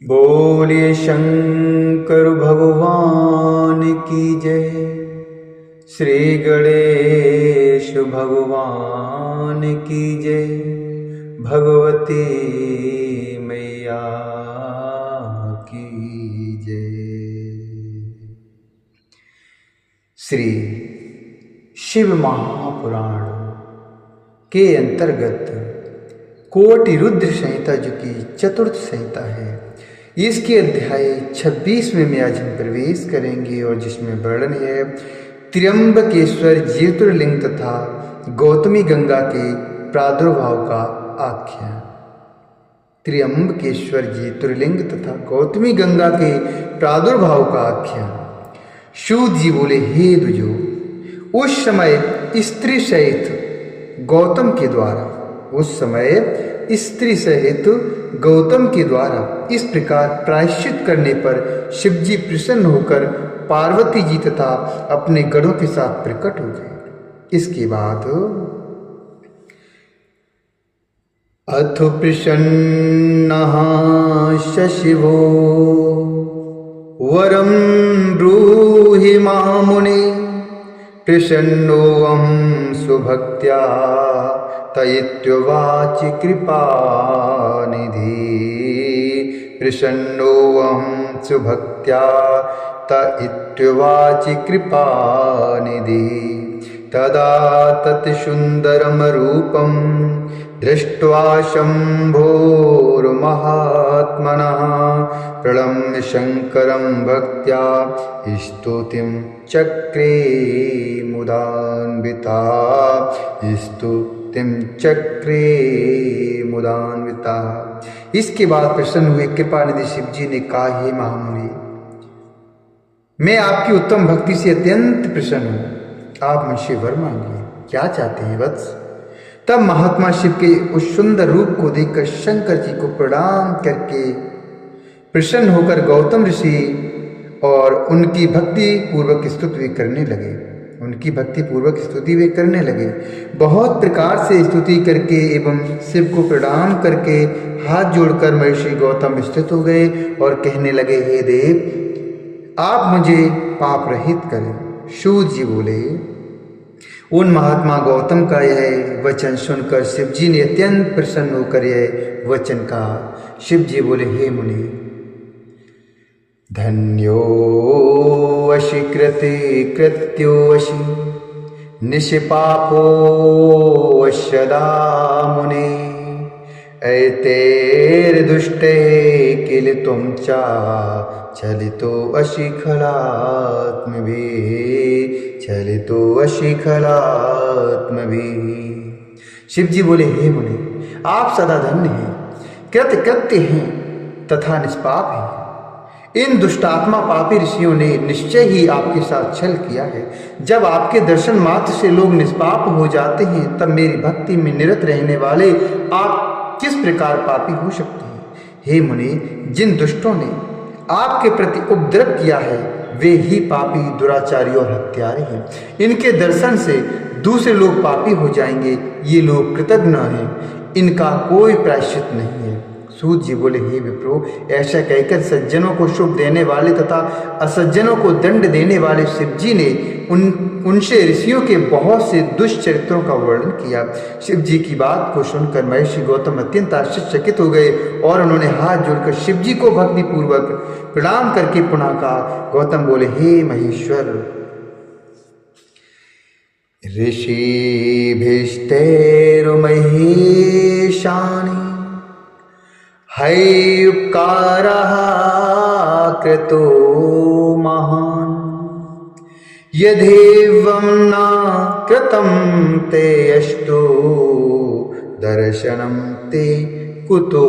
बोलिए शंकर भगवान की जय। श्री गणेश भगवान की जय। भगवती मैया की जय। श्री शिव महापुराण के अंतर्गत कोटि रुद्र संहिता जो कि चतुर्थ संहिता है, इसके अध्याय 26 में आज हम प्रवेश करेंगे और जिसमें वर्णन है त्र्यंबकेश्वर ज्योतिर्लिंग तथा गौतमी गंगा के प्रादुर्भाव का आख्यान। त्र्यंबकेश्वर ज्योतिर्लिंग तथा गौतमी गंगा के प्रादुर्भाव का आख्यान। सूत जी बोले, हे द्विजो, उस समय स्त्री सहित गौतम के द्वारा इस प्रकार प्रायश्चित करने पर शिवजी प्रसन्न होकर पार्वती जी तथा अपने गणों के साथ प्रकट हो गए। इसके बाद अथ प्रसन्नः शशिवो वरं ब्रूहि मामुने प्रसन्नोऽहं सुभक्त्या तयित्युवाच कृपानिधि। प्रसन्नोऽहं सुभक्त्या तयित्युवाच कृपानिधि। तदा तत्सुन्दरं रूपं दृष्ट्वा शम्भोर्महात्मनः प्रणम्य शङ्करं भक्त्या स्तुतिं चक्रे मुदान्विता। इसके बाद प्रसन्न हुए कृपानिधि शिव जी ने कहा, हे महामुनि, मैं आपकी उत्तम भक्ति से अत्यंत प्रसन्न हूँ। आप मुझसे वर मांगिए, क्या चाहते हैं वत्स? तब महात्मा शिव के उस सुंदर रूप को देखकर शंकर जी को प्रणाम करके प्रसन्न होकर गौतम ऋषि और उनकी भक्ति पूर्वक स्तुति वे करने लगे। बहुत प्रकार से स्तुति करके एवं शिव को प्रणाम करके हाथ जोड़कर महर्षि गौतम स्थित हो गए और कहने लगे, हे देव, आप मुझे पाप रहित करें। सूत जी बोले, उन महात्मा गौतम का यह वचन सुनकर शिव जी ने अत्यंत प्रसन्न होकर यह वचन कहा। शिव जी बोले, हे मुनि, धन्योऽसि कृत्योऽसि निष्पापोऽस्यदा मुने एतैर्दुष्टे किल त्वं च चलितोऽसि खलात्मभिः। शिव जी बोले, हे मुनि, आप सदा धन्य हैं, कृत्य हैं तथा निष्पाप हैं। इन दुष्टात्मा पापी ऋषियों ने निश्चय ही आपके साथ छल किया है। जब आपके दर्शन मात्र से लोग निष्पाप हो जाते हैं, तब मेरी भक्ति में निरत रहने वाले आप किस प्रकार पापी हो सकते हैं? हे मुनि, जिन दुष्टों ने आपके प्रति उपद्रव किया है, वे ही पापी, दुराचारी और हत्यारे हैं। इनके दर्शन से दूसरे लोग पापी हो जाएंगे। ये लोग कृतज्ञ हैं, इनका कोई प्रायश्चित नहीं है। सूत जी बोले, हे विप्रो, ऐसा कहकर सज्जनों को शुभ देने वाले तथा असज्जनों को दंड देने वाले शिव जी ने उनसे ऋषियों के बहुत से दुष्चरित्रों का वर्णन किया। शिव जी की बात को सुनकर महर्षि गौतम अत्यंत आश्चर्यचकित हो गए और उन्होंने हाथ जोड़कर शिव जी को भक्ति पूर्वक प्रणाम करके पुनः कहा। गौतम बोले, हे महेश्वर, ऋषिभिस्तैर्महेशानि उपकारः कृतो महान् यदेवं न कृतं ते अस्तु दर्शनं ते कुतो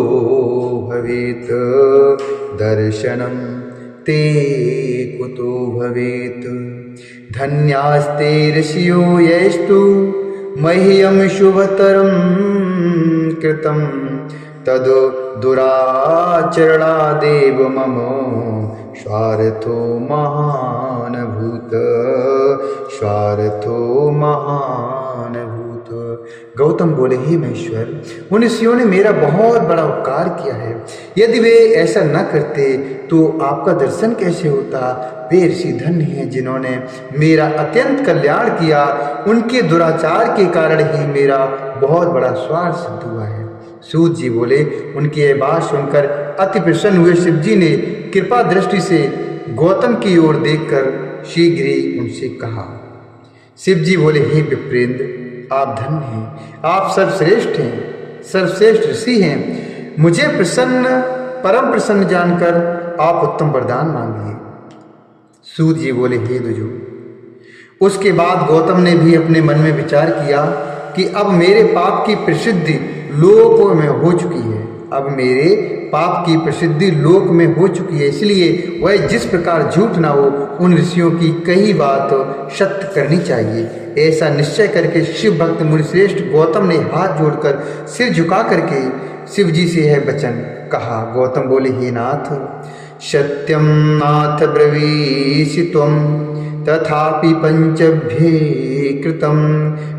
भवेत्। धन्यास्ते ऋषियो यैस्तु मह्यं शुभतरं कृतं तद् दुराचरणादेव मम स्वार्थो महानभूत। गौतम बोले, हे महेश्वर, उन ऋषियों ने मेरा बहुत बड़ा उपकार किया है। यदि वे ऐसा न करते तो आपका दर्शन कैसे होता। वे ऋषि धन्य हैं जिन्होंने मेरा अत्यंत कल्याण किया। उनके दुराचार के कारण ही मेरा बहुत बड़ा स्वार्थ सिद्ध हुआ है। सूत जी बोले, उनकी यह बात सुनकर अति प्रसन्न हुए शिव जी ने कृपा दृष्टि से गौतम की ओर देखकर शीघ्र ही उनसे कहा। शिव जी बोले, हे विप्रेंद्र, आप धन्य हैं, आप सर्वश्रेष्ठ हैं, सर्वश्रेष्ठ ऋषि हैं। मुझे परम प्रसन्न जानकर आप उत्तम वरदान मांगिए। सूत जी बोले, हे दुजो। उसके बाद गौतम ने भी अपने मन में विचार किया कि अब मेरे पाप की प्रसिद्धि लोक में हो चुकी है। अब मेरे पाप की प्रसिद्धि लोक में हो चुकी है, इसलिए वह जिस प्रकार झूठ ना हो, उन ऋषियों की कही बात सत्य करनी चाहिए। ऐसा निश्चय करके शिव भक्त मुनिश्रेष्ठ गौतम ने हाथ जोड़कर सिर झुका करके शिव जी से यह वचन कहा। गौतम बोले, हे नाथ, सत्यम नाथ ब्रवीषि त्वं तथापि पंचभ्ये कृतं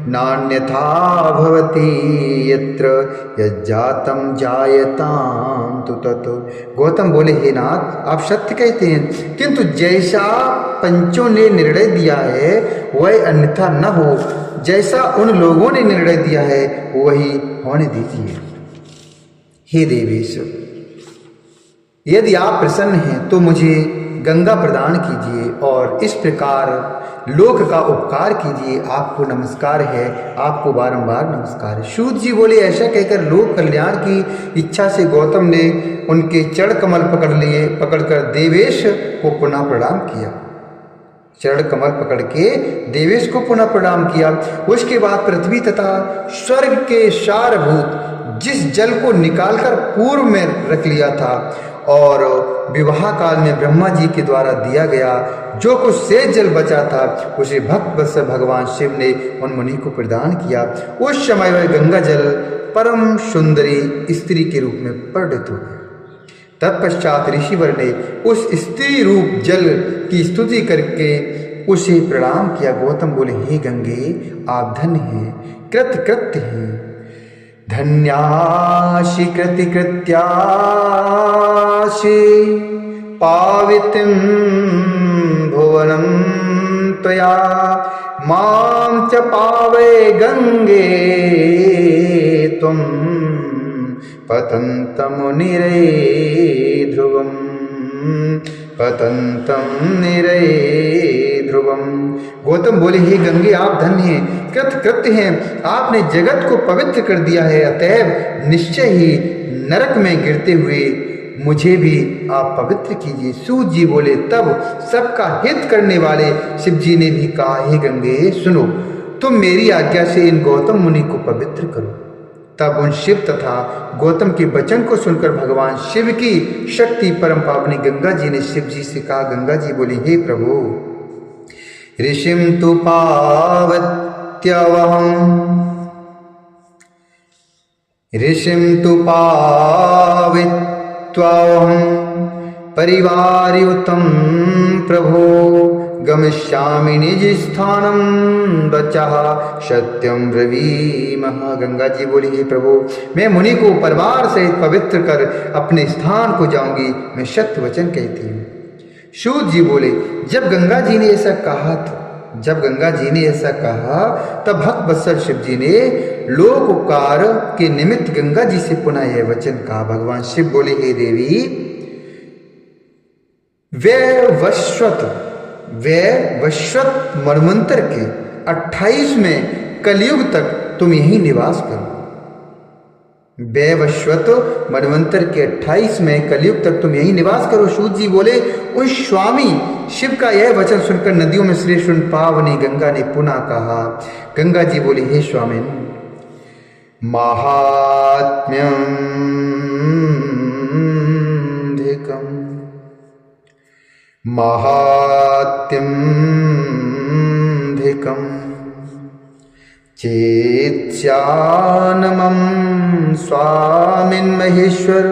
नान्यथा भवति यत्र यज्जातं जायतां तु तत्। गौतम बोले, हे नाथ, आप सत्य कहते हैं, किंतु जैसा पंचों ने निर्णय दिया है वह अन्यथा न हो। जैसा उन लोगों ने निर्णय दिया है वही होने दीजिए। हे देवेश, यदि आप प्रसन्न हैं तो मुझे गंगा प्रदान कीजिए और इस प्रकार लोक का उपकार कीजिए। आपको नमस्कार है, आपको बारंबार नमस्कार है। सूत जी बोले, ऐसा कहकर लोक कल्याण की इच्छा से गौतम ने उनके चरण कमल पकड़कर देवेश को पुनः प्रणाम किया। चरण कमल पकड़ के देवेश को पुनः प्रणाम किया। उसके बाद पृथ्वी तथा स्वर्ग के सारभूत जिस जल को निकालकर पूर्व में रख लिया था और विवाह काल में ब्रह्मा जी के द्वारा दिया गया जो कुछ शेष जल बचा था, उसे भक्त वत्सल भगवान शिव ने उन मुनि को प्रदान किया। उस समय वह गंगा जल परम सुंदरी स्त्री के रूप में प्रकट हो गया। तत्पश्चात ऋषिवर ने उस स्त्री रूप जल की स्तुति करके उसे प्रणाम किया। गौतम बोले, हे गंगे, आप धन्य हैं, कृत्य हैं, धन्यासि कृत्यासि पावितं भुवनं त्वया मां च पावय गंगे त्वं पतन्तं निरे ध्रुवं पतन्तं निरे ध्रुवम। गौतम बोले, हे गंगे, आप धन्य हैं, कृत्य हैं, आपने जगत को पवित्र कर दिया है, अतएव निश्चय ही नरक में गिरते हुए मुझे भी आप पवित्र कीजिए। सूत जी बोले, तब सबका हित करने वाले शिव जी ने भी कहा, हे गंगे, सुनो, तुम मेरी आज्ञा से इन गौतम मुनि को पवित्र करो। तब उन शिव तथा गौतम के वचन को सुनकर भगवान शिव की शक्ति परम पावनी गंगा जी ने शिव जी से कहा। गंगा जी बोली, हे प्रभु, ऋषिं तु पावित्वाहं परिवारयुतं प्रभो गमिष्यामि निज स्थानं वचः सत्यं ब्रवीमः। गंगा जी बोली, हे प्रभु, मैं मुनि को परिवार सहित पवित्र कर अपने स्थान को जाऊंगी, मैं सत्य वचन कहती हूँ। सूत जी बोले, जब गंगा जी ने ऐसा कहा तब भक्त वत्सल शिव जी ने लोक उपकार के निमित्त गंगा जी से पुनः यह वचन कहा। भगवान शिव बोले, हे देवी, वैवस्वत मन्वंतर के 28वें कलयुग तक तुम यहीं निवास करो। वैवस्वत मन्वंतर के 28वें कलयुग तक तुम यहीं निवास करो। सूत जी बोले, उस स्वामी शिव का यह वचन सुनकर नदियों में श्रेष्ठ पावनी गंगा ने पुनः कहा। गंगा जी बोली, हे स्वामी, महात्म्यधिकं चेत्स्यानमं स्वामिन् महेश्वर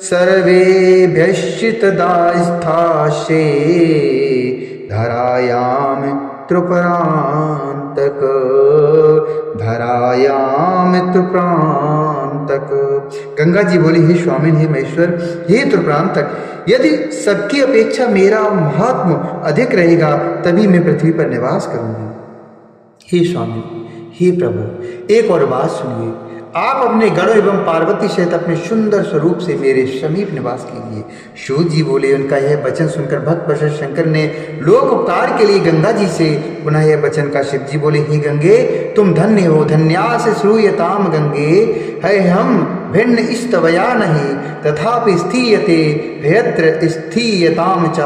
सर्वेभ्यश्चितदास्थास्ये धरायां त्रिपुरान्तक धरायाम तृप्रांतक। गंगा जी बोली, हे स्वामी, हे महेश्वर, हे तृप्रांतक, यदि सबकी अपेक्षा मेरा महात्म अधिक रहेगा तभी मैं पृथ्वी पर निवास करूंगी। हे स्वामी, हे प्रभु, एक और बात सुनिए। आप अपने गणों एवं पार्वती सहित अपने सुंदर स्वरूप से मेरे समीप निवास कीजिए। सूत जी बोले, उनका यह वचन सुनकर भक्त वशिष्ठ शंकर ने लोक उपकार के लिए गंगा जी से पुनः यह वचन का। शिव जी बोले, हे गंगे, तुम धन्य हो, धन्यास श्रूयताम गंगे, है हम भिन्न स्तवया नहीं, तथापि स्थीयते भयत्र स्थीयताम च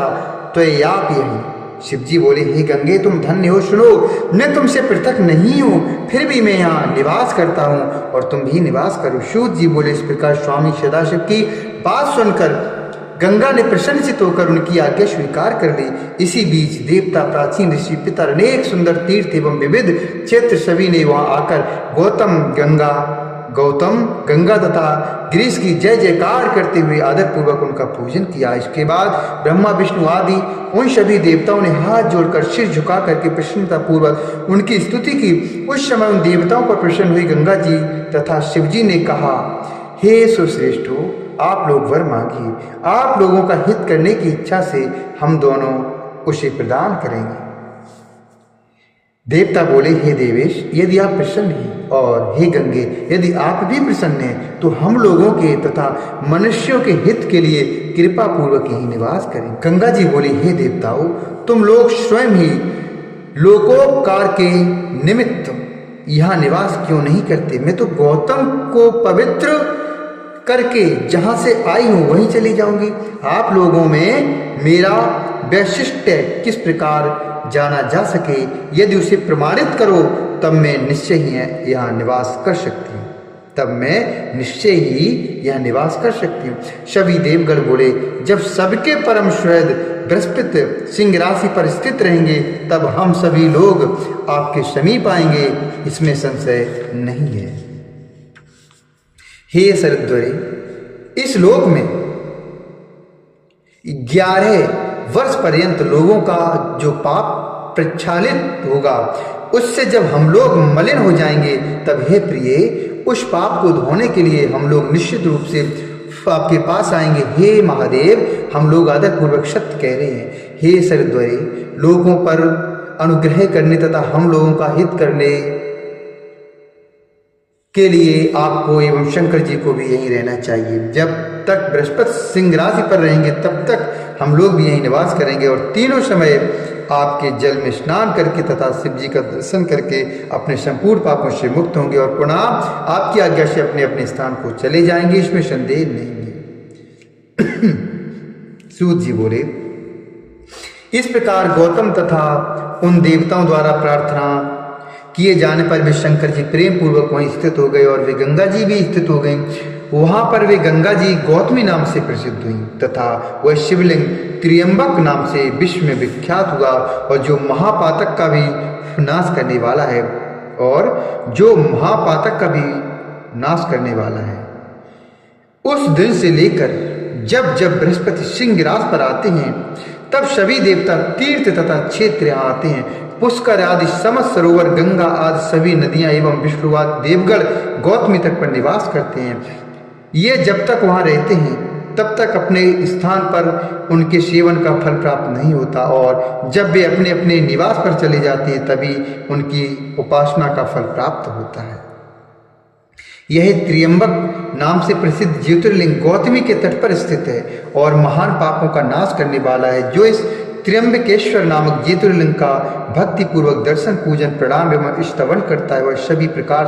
त्वयापि यही। शिव जी बोले, हे गंगे, तुम धन्य हो, सुनो, मैं तुमसे पृथक नहीं हूं, फिर भी मैं यहाँ निवास करता हूं और तुम भी निवास करो। सूत जी बोले, इस प्रकार स्वामी सदाशिव की बात सुनकर गंगा ने प्रसन्नचित होकर उनकी आज्ञा स्वीकार कर ली। इसी बीच देवता, प्राचीन ऋषि, पितर, अनेक सुंदर तीर्थ एवं विविध क्षेत्र सभी ने वहां आकर गौतम गंगा तथा गिरीश की जय जयकार करते हुए आदरपूर्वक उनका पूजन किया। इसके बाद ब्रह्मा, विष्णु आदि उन सभी देवताओं ने हाथ जोड़कर सिर झुका करके प्रसन्नता पूर्वक उनकी स्तुति की। उस समय उन देवताओं पर प्रसन्न हुई गंगा जी तथा शिव जी ने कहा, हे सुश्रेष्ठो, आप लोग वर मांगिए, आप लोगों का हित करने की इच्छा से हम दोनों उसे प्रदान करेंगे। देवता बोले, हे देवेश, यदि आप प्रसन्न हैं, और हे गंगे, यदि आप भी प्रसन्न हैं, तो हम लोगों के तथा मनुष्यों के हित के लिए कृपा पूर्वक यही निवास करें। गंगा जी बोली, हे देवताओं, तुम लोग स्वयं ही लोकोपकार के निमित्त यहाँ निवास क्यों नहीं करते? मैं तो गौतम को पवित्र करके जहां से आई हूं वहीं चली जाऊंगी। आप लोगों में मेरा वैशिष्ट्य किस प्रकार जाना जा सके, यदि उसे प्रमाणित करो, तब मैं निश्चय ही यहाँ निवास कर सकती हूँ, निवास कर सकती हूँ। सभी देवगण बोले, जब सबके परम सुहृद बृहस्पति सिंह राशि पर स्थित रहेंगे, तब हम सभी लोग आपके समीप आएंगे, इसमें संशय नहीं है। हे सरद्वरे, इस लोक में 11 वर्ष पर्यंत लोगों का जो पाप प्रक्षालित होगा, उससे जब हम लोग मलिन हो जाएंगे, तब हे प्रिय, उस पाप को धोने के लिए हम लोग निश्चित रूप से आपके पास आएंगे। हे महादेव, हम लोग आदरपूर्वक सत्य कह रहे हैं। हे सरद्वरे, लोगों पर अनुग्रह करने तथा हम लोगों का हित करने के लिए आपको एवं शंकर जी को भी यहीं रहना चाहिए। जब तक बृहस्पति सिंह राशि पर रहेंगे, तब तक हम लोग भी यहीं निवास करेंगे और तीनों समय आपके जल में स्नान करके तथा शिव जी का दर्शन करके अपने संपूर्ण पापों से मुक्त होंगे और पुनः आपकी आज्ञा से अपने अपने स्थान को चले जाएंगे, इसमें संदेह नहीं है। सूत जी बोले, इस प्रकार गौतम तथा उन देवताओं द्वारा प्रार्थना किए जाने पर वे शंकर जी प्रेम पूर्वक वहीं स्थित हो गए और वे गंगा जी भी स्थित हो गई। वहां पर वे गंगा जी गौतमी नाम से प्रसिद्ध हुई तथा वह शिवलिंग त्र्यंबक नाम से विश्व में विख्यात हुआ, और जो महापातक का भी नाश करने वाला है उस दिन से लेकर जब जब बृहस्पति सिंह राशि पर आते हैं, तब सभी देवता तीर्थ तथा क्षेत्र यहाँ आते हैं। पुष्कर आदि समस्त सरोवर, गंगा आदि सभी नदियां एवं विष्णुवाद देवगण गौतमी तट पर निवास करते हैं। ये जब तक वहां रहते हैं, तब तक अपने स्थान पर उनके सेवन का फल प्राप्त नहीं होता, और जब वे अपने अपने निवास पर चले जाते हैं, तभी उनकी उपासना का फल प्राप्त होता है। यह त्र्यंबक नाम से प्रसिद्ध ज्योतिर्लिंग गौतमी के तट पर स्थित है और महान पापों का नाश करने वाला है। जो इस त्र्यंबकेश्वर नामक ज्योतिर्लिंग का भक्ति पूर्वक दर्शन, पूजन, प्रणाम एवं स्तवन करता है, वह सभी प्रकार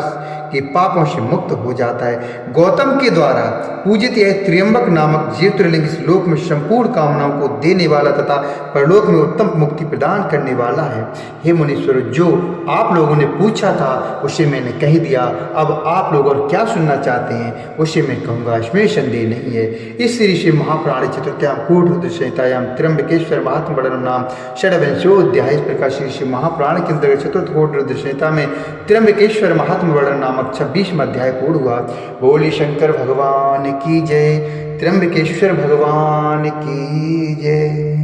के पापों से मुक्त हो जाता है। गौतम के द्वारा पूजित यह त्र्यंबक नामक ज्योतिर्लिंग इस लोक में संपूर्ण कामनाओं को देने वाला तथा परलोक में उत्तम मुक्ति प्रदान करने वाला है। हे मुनीश्वर, जो आप लोगों ने पूछा था उसे मैंने कह दिया। अब आप लोग और क्या सुनना चाहते हैं उसे मैं कहूँगा, इसमें संदेह नहीं है। इस श्री श्री महापुराण चतुर्थ्याम कूटरुद्र संहितायाम त्र्यंबकेश्वर महात्म वर्णन नाम षड्विंशोऽध्याय। इस प्रकार श्री महापुराण के अंतर्गत चतुर्थ कूटरुद्र संहिता में त्र्यंबकेश्वर महात्म वर्णन नामक 26वां अध्याय पूर्ण हुआ। बोली शंकर भगवान की जय, त्र्यंबकेश्वर भगवान की जय।